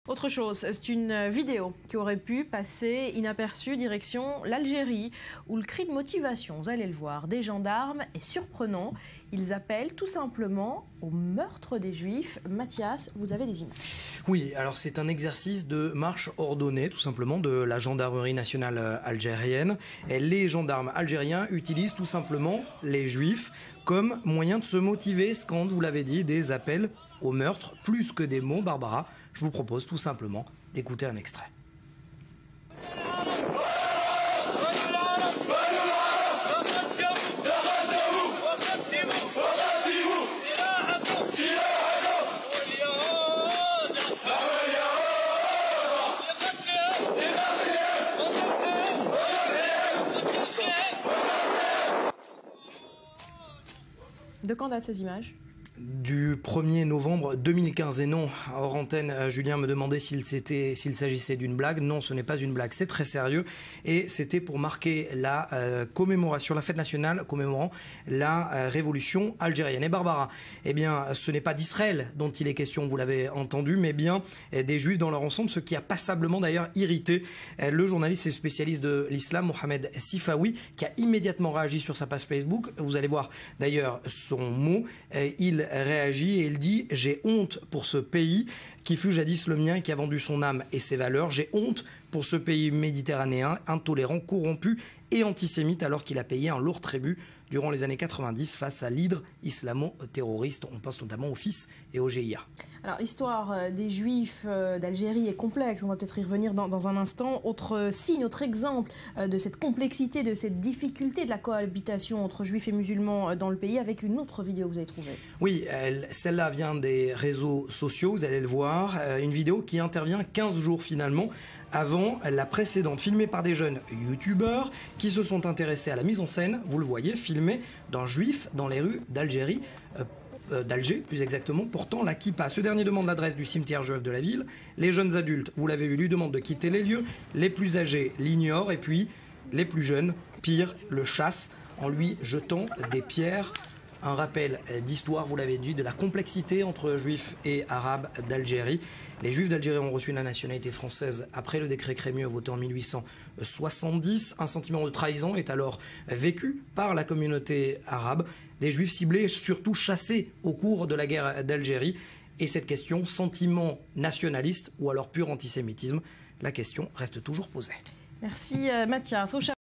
Autre chose, c'est une vidéo qui aurait pu passer inaperçue direction l'Algérie, où le cri de motivation, vous allez le voir, des gendarmes est surprenant. Ils appellent tout simplement au meurtre des Juifs. Mathias, vous avez des images. Oui, alors c'est un exercice de marche ordonnée, tout simplement, de la gendarmerie nationale algérienne. Et les gendarmes algériens utilisent tout simplement les Juifs comme moyen de se motiver, scandent, vous l'avez dit, des appels au meurtre, plus que des mots. Barbara, je vous propose tout simplement d'écouter un extrait. De quand datent ces images ? Du 1er novembre 2015. Et non, hors antenne, Julien me demandait s'il s'agissait d'une blague. Non, ce n'est pas une blague, c'est très sérieux. Et c'était pour marquer la commémoration, la fête nationale commémorant la révolution algérienne. Et Barbara, eh bien, ce n'est pas d'Israël dont il est question, vous l'avez entendu, mais bien des Juifs dans leur ensemble, ce qui a passablement d'ailleurs irrité le journaliste et spécialiste de l'islam, Mohamed Sifawi, qui a immédiatement réagi sur sa page Facebook. Vous allez voir d'ailleurs son mot. Il réagit et il dit « J'ai honte pour ce pays qui fut jadis le mien et qui a vendu son âme et ses valeurs. J'ai honte pour ce pays méditerranéen, intolérant, corrompu et antisémite alors qu'il a payé un lourd tribut durant les années 90 face à l'hydre islamo-terroriste. » On pense notamment au FIS et au GIA. Alors l'histoire des Juifs d'Algérie est complexe, on va peut-être y revenir dans un instant. Autre signe, autre exemple de cette complexité, de cette difficulté de la cohabitation entre Juifs et musulmans dans le pays, avec une autre vidéo que vous avez trouvée. Oui, celle-là vient des réseaux sociaux, vous allez le voir. Une vidéo qui intervient 15 jours finalement avant la précédente, filmée par des jeunes youtubeurs qui se sont intéressés à la mise en scène, vous le voyez, filmée d'un juif dans les rues d'Algérie, d'Alger plus exactement, portant la kippa. Ce dernier demande l'adresse du cimetière juif de la ville. Les jeunes adultes, vous l'avez vu, lui demandent de quitter les lieux. Les plus âgés l'ignorent et puis les plus jeunes, pire, le chassent en lui jetant des pierres. Un rappel d'histoire, vous l'avez dit, de la complexité entre juifs et arabes d'Algérie. Les juifs d'Algérie ont reçu la nationalité française après le décret Crémieux voté en 1870. Un sentiment de trahison est alors vécu par la communauté arabe. Des juifs ciblés, surtout chassés au cours de la guerre d'Algérie. Et cette question, sentiment nationaliste ou alors pur antisémitisme, la question reste toujours posée. Merci Mathias.